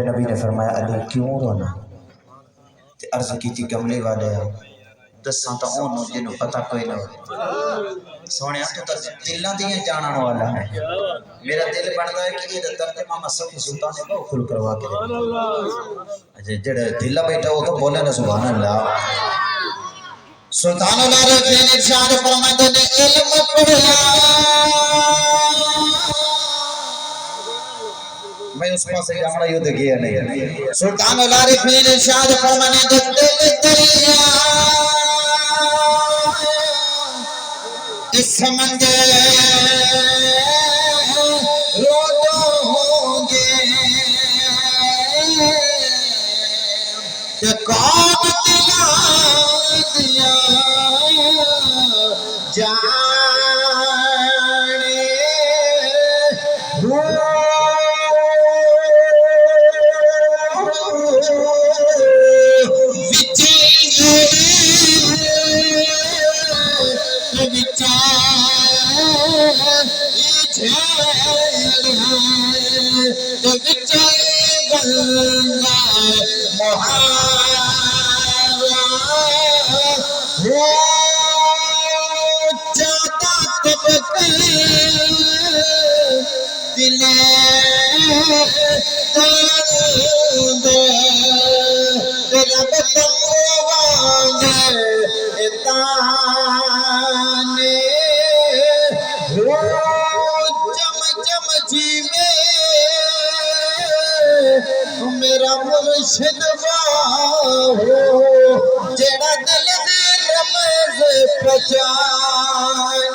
نبی نے فرمایا علی کیوں رونا؟ عرض کی تھی کملے والے دساں تا اونوں جنوں پتہ کوئی نہ سونے تو دلاں دیاں جانن والا ہے میرا دل بندا ہے کہ یہ ترجمہ میں صفی سلطان نے بہت کھل کروا کے سبحان اللہ اجے جڑا دل بیٹھا وہ تو بولے نا سبحان اللہ سلطان العارفین ارشاد فرماتے نے علم پڑھا میں اس پاس سے جامڑا یوں گیا نہیں سلطان العارفین ارشاد فرمانے دے دل دریا اس سمندر رو ہوں گے کہ کون دلا دیا جانے میرا مرشد ہو جڑا دل دی رمز پہچانے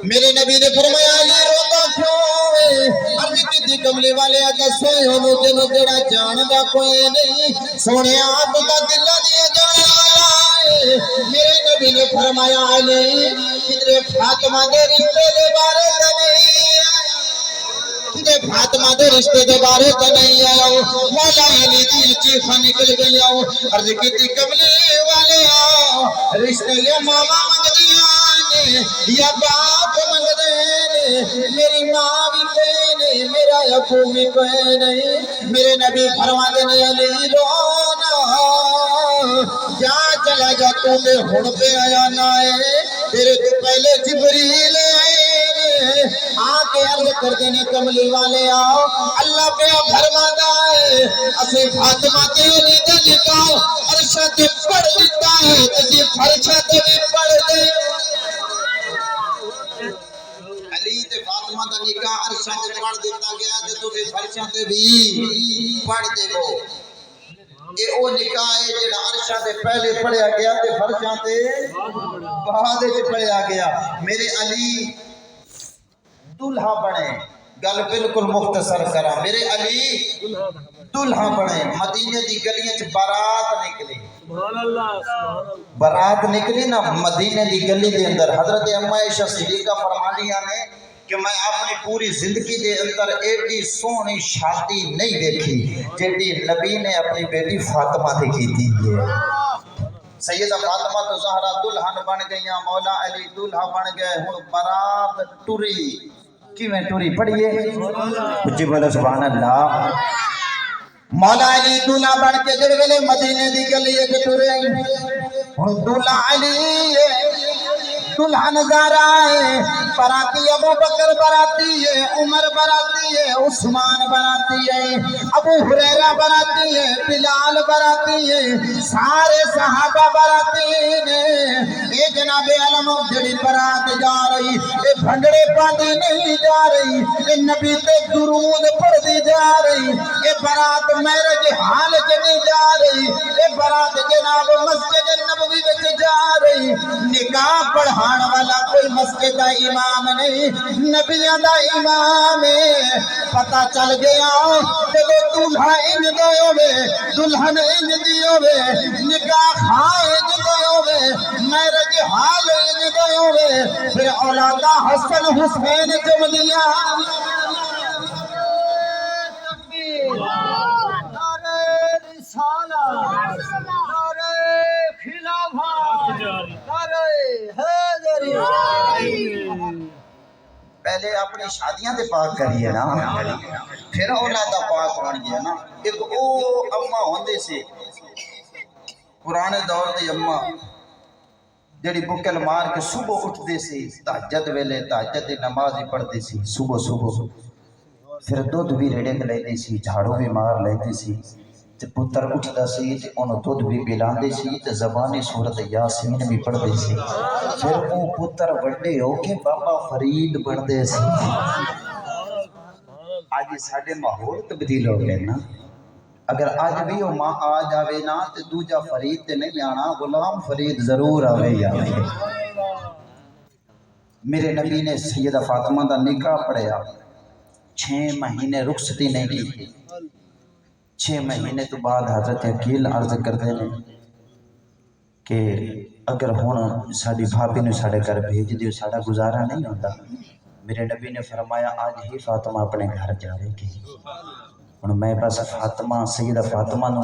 میرے نبی نے فرمایا علی روتا کیوں عرض کی تھی کملی والے دسو انہوں جنوں جڑا جاندا کوئی نہیں سونے آپ دا دل دی جان والا میرے نبی نے فرمایا علی کدھر فاطمہ دے رشتے دے بارے فاطمہ دے رشتے دے بارے تے نہیں آیا مولا علی دی چیخا نکل گئی عرض کیتی کملی والے رشتے یا ماما منگدیاں یا باپ منگدے میری ماں بھی کوئی نہیں میرا ابو بھی کوئی نہیں میرے نبی فرماتے نے علی رونا جا چلا جا تو میں ہن پہ آیا نہ ہے تیرے تو پہلے جبریل آئے آکے عرض کر دینے کملی والے آؤ اللہ پہ فرماتا ہے اسے فاطمہ تیری دے نکاؤ عرشہ تے پڑھ دیتا ہے تجھے فرشہ تے بھی پڑھ دے علی تے فاطمہ دا نکاح عرشہ تے پڑھ دیتا گیا تے تجھے فرشہ تے بھی پڑھ دے گو یہ او نکاح ہے جڑا عرشہ تے پہلے پڑھیا گیا تے فرشہ تے بعد وچ پڑھیا گیا میرے علی دلہا بنے گل بالکل مختصر کرا میرے علی دلہا بنے مدینے دی گلیاں چ بارات نکلی بارات نکلی نا مدینے دی گلی دے اندر حضرت اما عائشہ صدیقہ فرمانیاں نے کہ میں اپنی پوری زندگی دے اندر ایڈی سونی شادی نہیں دیکھی جیڑی نبی نے اپنی بیٹی فاطمہ سے کی تھی سیدہ فاطمہ تو زہرا دلہن بن گئیاں مولا علی دلہا بن گئے ہن بارات ٹری کیویں ٹری پڑھیے جی بولو سبحان اللہ مولا علی دلہا بن کے جڑ ویلے مدینے دی گلی وچ ٹرے ہن دلہا علی دلہن زہرا ہے براتی ابو بکر براتی ہے عمر براتی ہے عثمان براتی ہے ابو ہریرہ براتی ہے بلال براتی ہے سارے صحابہ براتی نے اے جناب علم جڑی برات جا رہی اے بھنگڑے پاندی نہیں جا رہی اے نبی تے درود پڑھدی جا رہی اے برات میرج حال نہیں جا رہی اے برات جناب مسجد نبوی وچ جا رہی نکاح پڑھان والا کوئی مسجد دا امام نہیں نبیاں دا امام ہے پتہ چل گیا جب دلہا ان دے ہوے دلہن ان دی ہوے نکاح خان ان دے ہوے میرج حال ان دے ہوے پھر اولادہ حسن حسین جمدیاں پہلے اپنی شادیاں تے پاک کریے نا، پھر اولادہ پاک بن گیا نا۔ ایک او اما ہوندے سے پرانے دور دی اما جڑی بکل مار کے صبح اٹھتے سی، تہجد ویلے تہجد دی نماز ہی پڑھتے سی صبح پھر دودھ بھی ریڑے کے لیندی سی، جھاڑو بھی مار لیندی سی، تے پتر اٹھدا سی تے انہوں دودھ بھی پلاندی سی تے زبانی سورت یاسین بھی پڑھدی سی، پھر او پتر بڑے ہو کے بابا فرید بندے سی۔ آج ساڈے ماحول تبدیل ہو گئے نا، اگر آج بھی وہ ماں آ جاوے نا تے دوجا فرید تے نہیں آنا، غلام فرید ضرور آوے یا میرے نبی نے سیدہ فاطمہ دا نکاح پڑھیا، 6 مہینے رخصتی نہیں کی، 6 مہینے تو بعد حضرت عقیل عرض کرتے ہیں کہ اگر ہون ساڑی بھابی نے ساڑے گھر بھیج دیو ساڑا گزارا نہیں ہوتا۔ میرے نبی نے فرمایا آج ہی فاطمہ اپنے گھر جاوے گی۔ اور میں بس فاطمہ سیدہ فاطمہ نو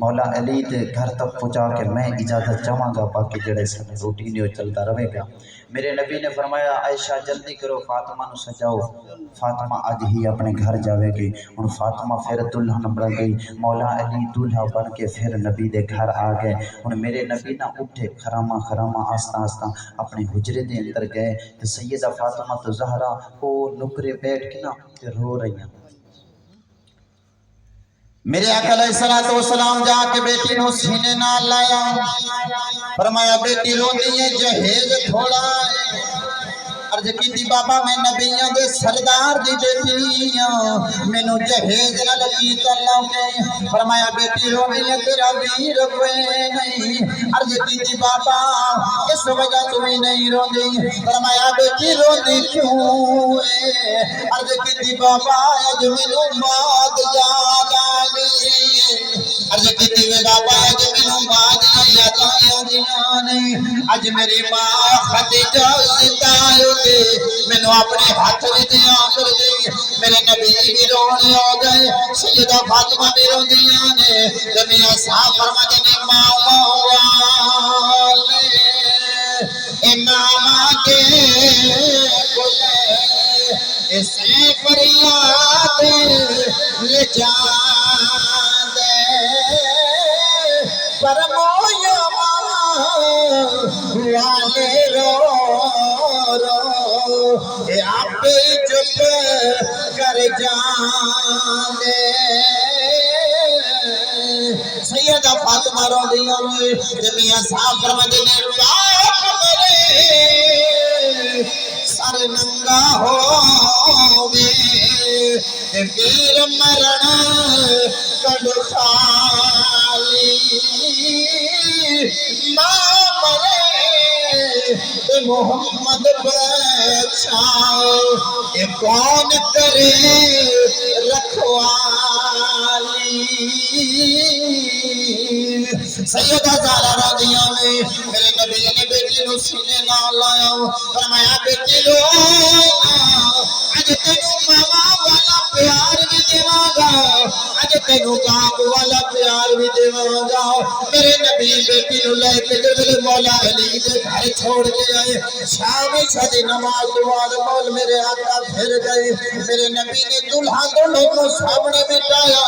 مولا علی دے گھر تک پہنچا کے میں اجازت چاہاں گا، باقی جڑے سب روٹین ہو چلتا رہے گا۔ میرے نبی نے فرمایا عائشہ جلدی کرو فاطمہ نو سجاؤ، فاطمہ آج ہی اپنے گھر جاوے گی۔ اور فاطمہ پھر دلہن بن گئی، مولا علی دلہا بن کے پھر نبی دے گھر آ گئے۔ اور میرے نبی نہ اٹھے خراما آستہ آستہ اپنے حجرے دے اندر گئے، تو سیدہ فاطمہ تو زہرا وہ نکرے بیٹھ کے نا رو رہی ہیں۔ میرے آقا علیہ السلام جا کے بیٹی نو سینے نال لایا، فرمایا بیٹی روندی ہے جہیز تھوڑا ہے۔ عرض کی بابا میں نبیوں دے سردار دی بیٹی میں نو جہیز نہ لگی کلا کے، فرمایا بیٹی روندی ہے تیرا ویر کوئی نہیں۔ عرض کی بابا اس وجہ تمہیں نہیں روندی، فرمایا بیٹی روندی کیوں ہے؟ عرض کی بابا اج مینوں بات یاد آ گئی، عرض کی بابا اج مینوں بات یاد آئی، اج میری ماں خدیجہ زندہ ہوئی، مینوں اپنے ہاتھ میں دیا کر دی۔ میرے نبی بھی رونے ہو گئے، سیدہ فاطمہ بھی روندیاں نے، میاں صاحب فرماتے نے ماں والے امام کے کلے اسے فریاد لے جاندے، فرمایا والے رو رو آپ چپ کر جاندے۔ سیدہ فاطمہ روندیاں نے، میاں صاحب فرماتے نے باپ میرے سر ننگا ہووے، ویر مرن کڈ خالی، ماں مرے محمد بچاؤ، یہ کون کرے رکھوالی۔ سیدہ زہرا رضیہ نے میرے نبی نے بیٹی نو سینے نال لایا، فرمایا بیٹی لو اج تینوں ماں والا پیار بھی دیواں گا، اج تینوں باپ والا پیار بھی دیواں گا۔ میرے نبی بیٹی نو لے کے جب مولا علی دے گھر چھوڑ کے آئے، شام دی نماز کے بعد مول میرے آقا پھر گئے۔ میرے نبی نے دلہا دونوں کو سامنے بٹھایا،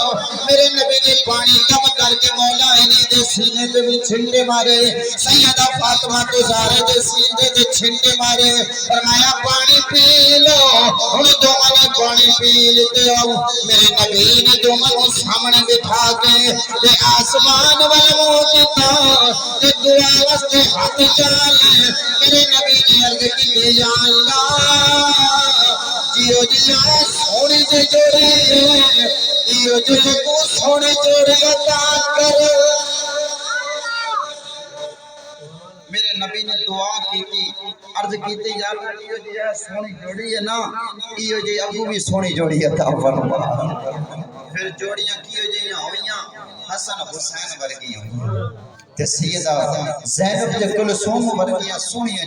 میرے نبی نے پانی کم کر کے مولا علی دے سینے تے بھی چھنڈے مارے، سیدہ فاطمہ تو زہرا دے سینے تے چھنڈے مارے، فرمایا پانی پی لو۔ ہن دونوں نے پانی پی لیتے آؤ، میرے نبی نے دونوں کو سامنے بٹھا کے تے آسمان وال منہ کیتا تے دعا واسطے ہاتھ چالے۔ میرے نبی نے عرض کی یا اللہ جیو جیا سونی دے جوڑے، جیو جیا کو سونے جوڑے عطا کر۔ میرے نبی نے دعا کی عرض کیتی یا اللہ جیو جیا سونی جوڑی ہے نا، ایو جی ابو بھی سونی جوڑی عطا فرما۔ پھر جوڑیاں کیو جیاں ہوئیاں، حسن حسین ورگیاں ہوئیاں، تے سیدہ زینب تے کلثوم ورگیاں سونیاں